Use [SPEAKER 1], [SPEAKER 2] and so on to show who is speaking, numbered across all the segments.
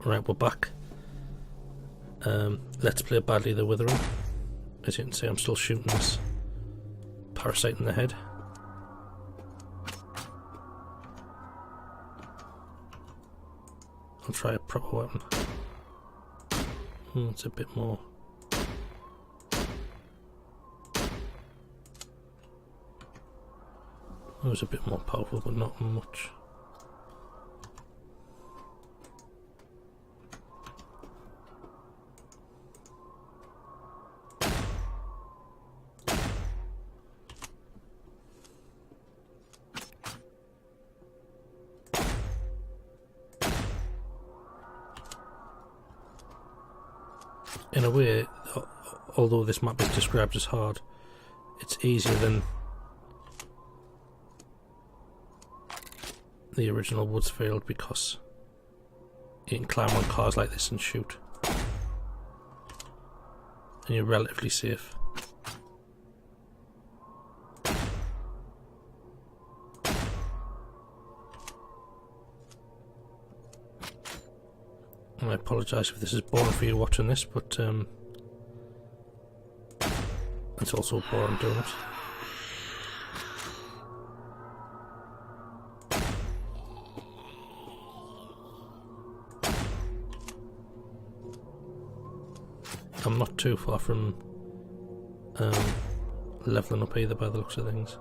[SPEAKER 1] Right, we're back. Let's play badly the Withering. As you can see, I'm still shooting this parasite in the head. I'll try a proper weapon. It's a bit more. It was a bit more powerful, but not much. In a way, although this map is described as hard, it's easier than the original Woods Field because you can climb on cars like this and shoot, and you're relatively safe. And I apologise if this is boring for you watching this, but it's also boring doing it. I'm not too far from levelling up either by the looks of things.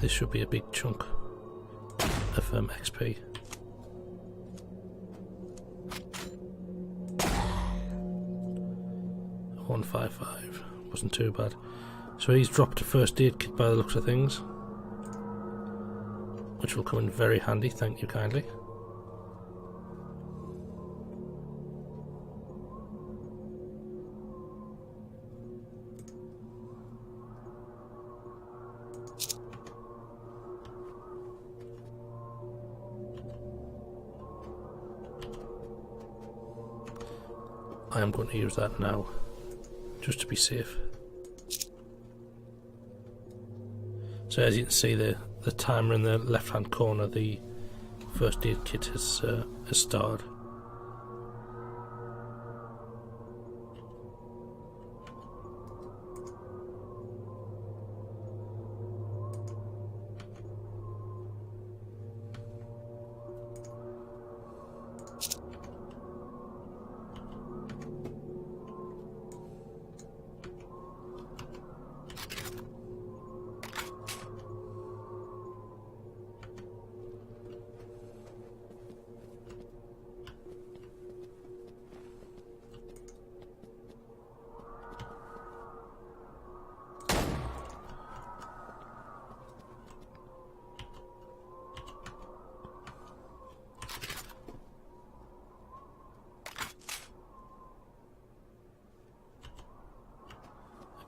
[SPEAKER 1] This should be a big chunk of XP. $155 wasn't too bad. So he's dropped a first aid kit by the looks of things, which will come in very handy, thank you kindly. I am going to use that now, just to be safe. So as you can see, the timer in the left hand corner, the first aid kit has started.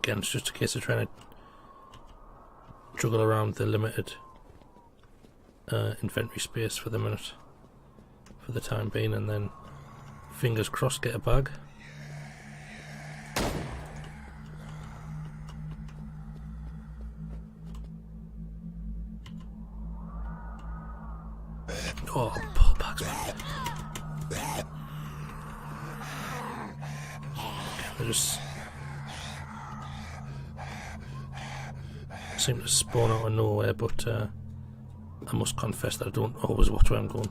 [SPEAKER 1] Again, it's just a case of trying to juggle around the limited inventory space for the minute, for the time being, and then fingers crossed get a bag. Oh, pull bags, man. They just seem to spawn out of nowhere, but I must confess that I don't always watch where I'm going.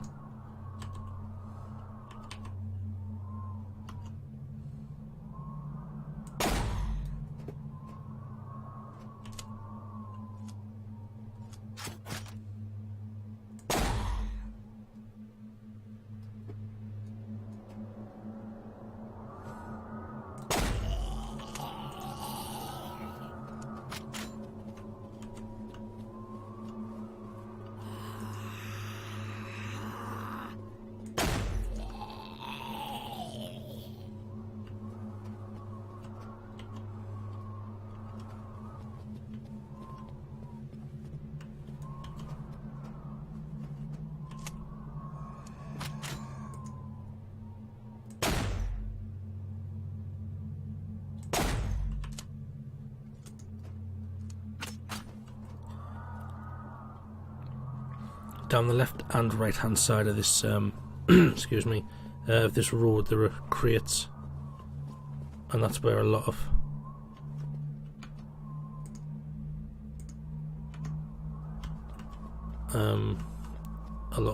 [SPEAKER 1] down the left and right hand side of this excuse me, this road there are crates, and that's where a lot of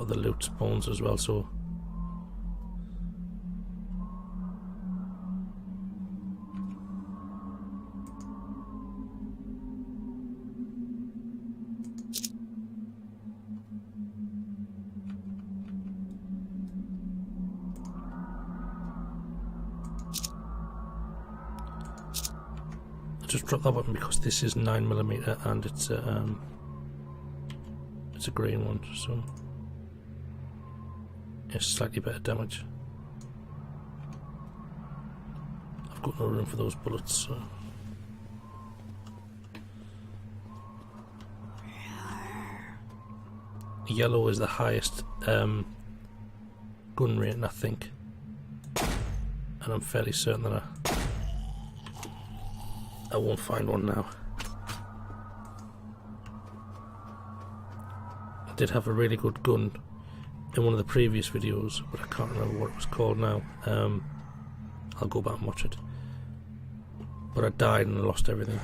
[SPEAKER 1] the loot spawns as well, so I just dropped that weapon because this is 9mm and it's a green one, so it's slightly better damage. I've got no room for those bullets, so yellow is the highest gun rating, I think, and I'm fairly certain that I won't find one now. I did have a really good gun in one of the previous videos, but I can't remember what it was called now. I'll go back and watch it. But I died and I lost everything.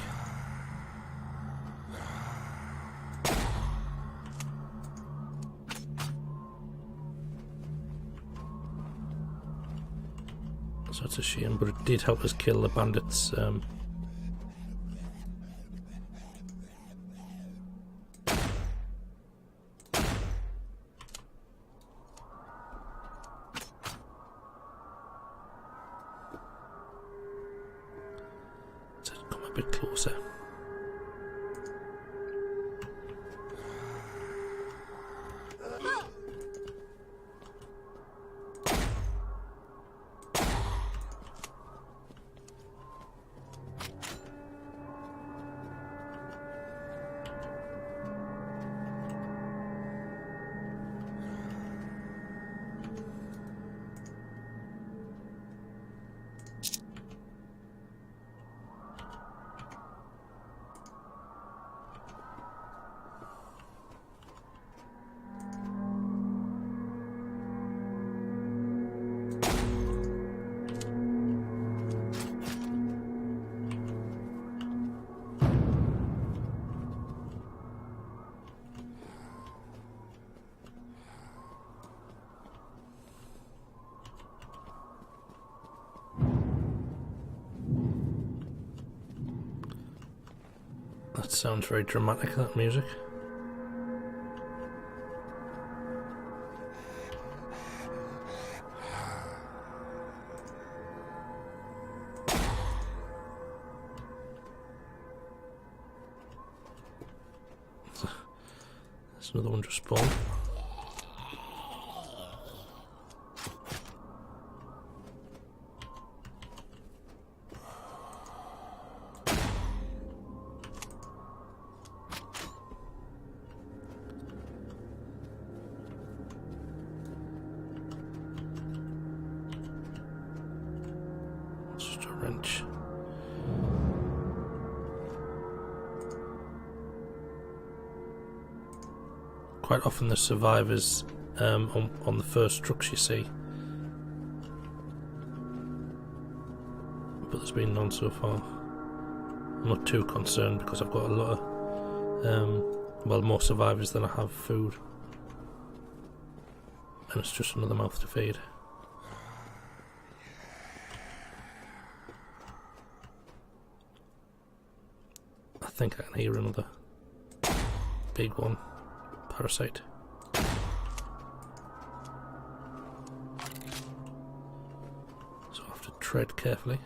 [SPEAKER 1] So it's a shame, but it did help us kill the bandits. Come a bit closer. That sounds very dramatic, that music. There's another one just spawned. Just a wrench. Quite often the survivors on the first trucks you see, but there's been none so far. I'm not too concerned because I've got a lot of well, more survivors than I have food, and it's just another mouth to feed. I think I can hear another big one. Parasite. So I have to tread carefully.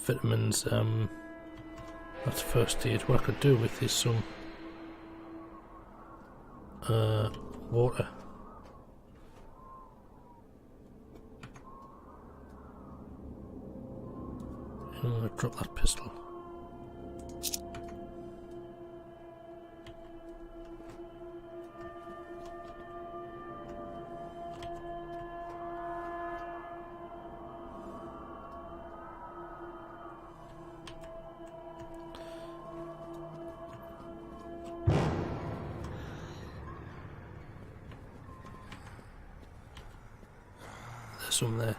[SPEAKER 1] vitamins. That's first aid. What I could do with is some water. I'm going to drop that pistol. There's some there.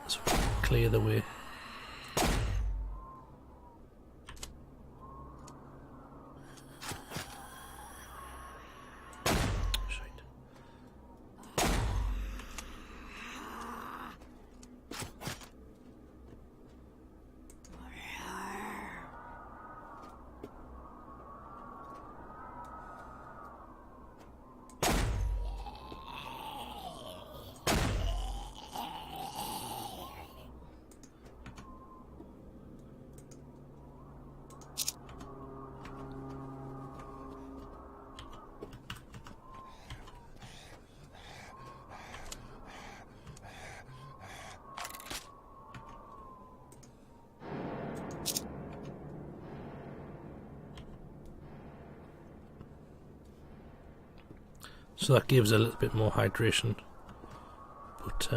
[SPEAKER 1] Let's clear the way. So that gives a little bit more hydration, but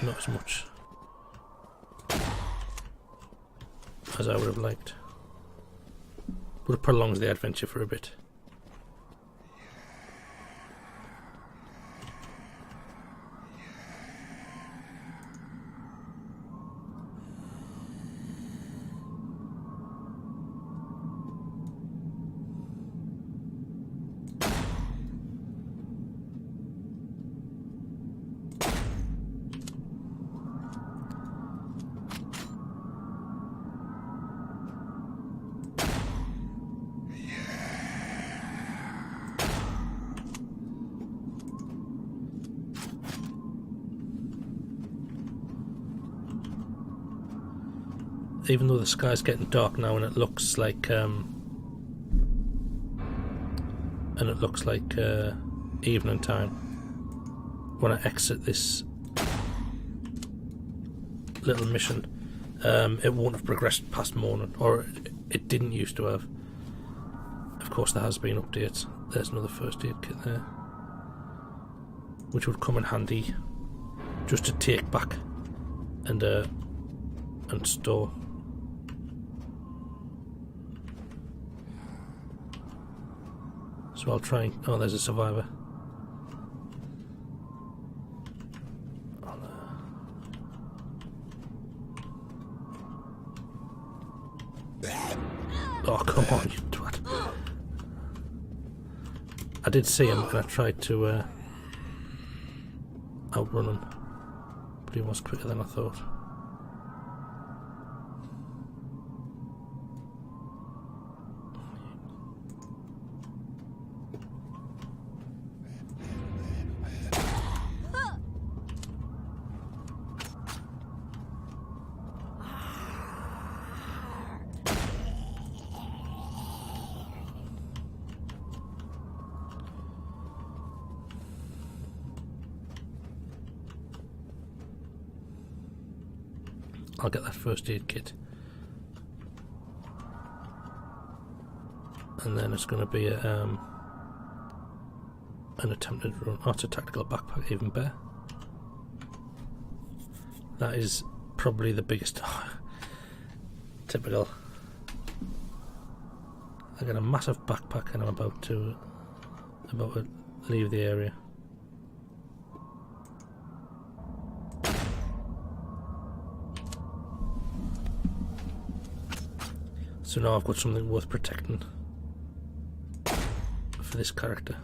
[SPEAKER 1] not as much as I would have liked. But it prolongs the adventure for a bit. Even though the sky's getting dark now and it looks like evening time, when I exit this little mission, it won't have progressed past morning, or it didn't used to have. Of course there has been updates. There's another first aid kit there, which would come in handy just to take back and store. So I'll try and... oh, there's a survivor. Oh, come on, you twat. I did see him and I tried to outrun him, but he was quicker than I thought. I'll get that first aid kit, and then it's going to be an attempted run. Oh, it's a tactical backpack, even better. That is probably the biggest. Typical. I got a massive backpack and I'm about to leave the area. So now I've got something worth protecting for this character.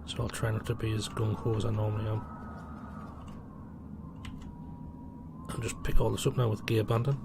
[SPEAKER 1] So I'll try not to be as gung-ho as I normally am. I'll just pick all this up now with gear banding.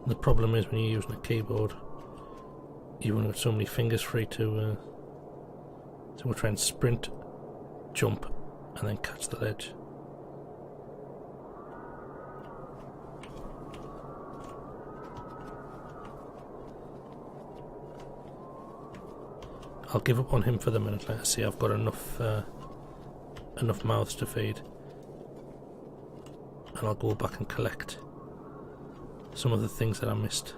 [SPEAKER 1] The problem is when you're using a keyboard, you've only got so many fingers free to so we'll try and sprint, jump, and then catch the ledge. I'll give up on him for the minute. Let's see, I've got enough mouths to feed, and I'll go back and collect some of the things that I missed.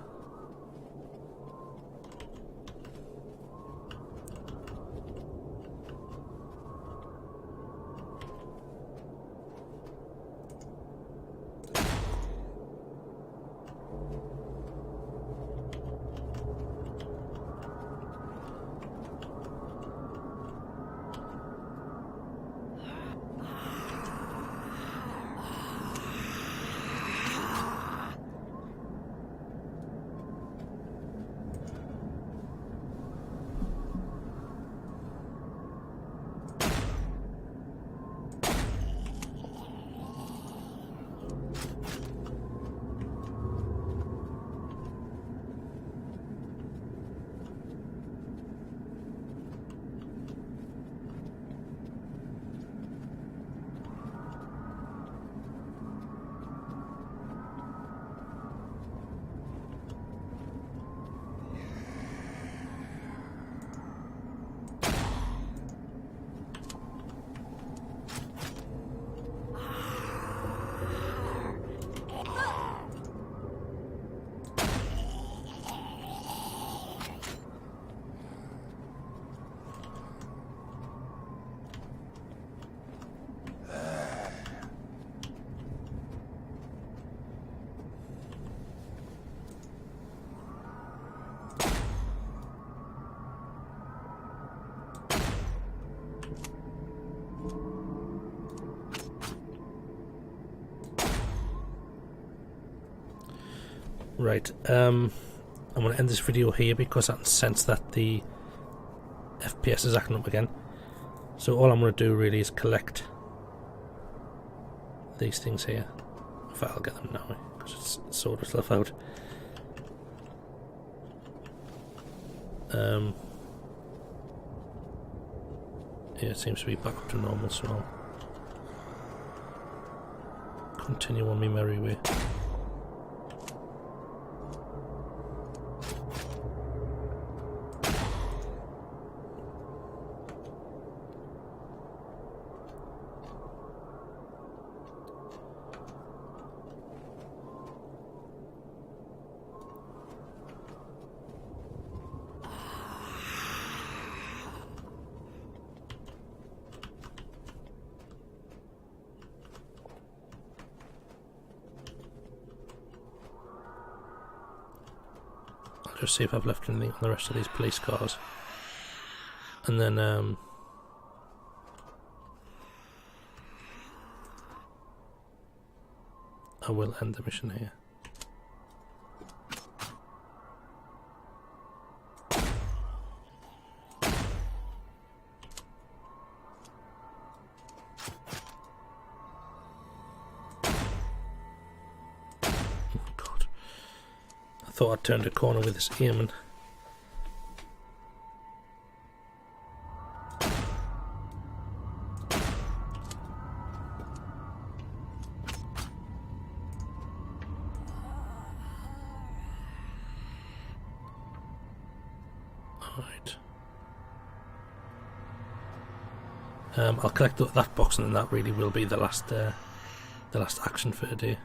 [SPEAKER 1] Right, I'm going to end this video here because I can sense that the FPS is acting up again. So all I'm going to do really is collect these things here. In fact, I'll get them now because it's sorted itself out. Yeah, it seems to be back up to normal, so I'll continue on my merry way. Just see if I've left anything on the rest of these police cars, and then I will end the mission here. Thought I'd turned a corner with this airman. Alright. I'll collect that box, and then that really will be the last action for today.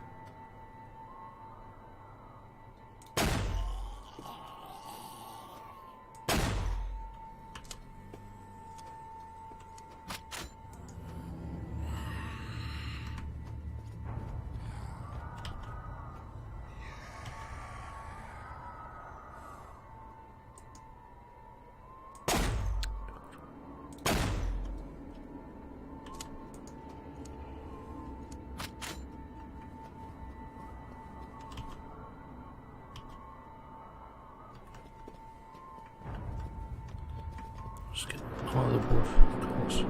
[SPEAKER 1] Just get all the wood, of course.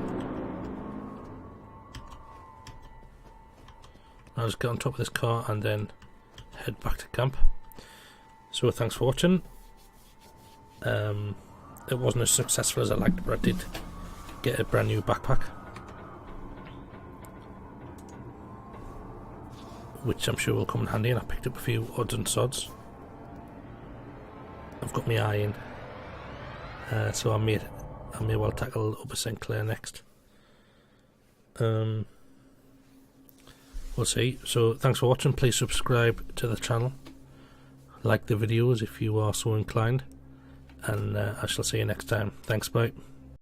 [SPEAKER 1] I'll just get on top of this car and then head back to camp. So thanks for watching. It wasn't as successful as I liked, but I did get a brand new backpack, which I'm sure will come in handy, and I picked up a few odds and sods. I've got my eye in, so I may well tackle Upper St. Clair next. We'll see. So thanks for watching. Please subscribe to the channel, like the videos if you are so inclined, and I shall see you next time. Thanks, bye.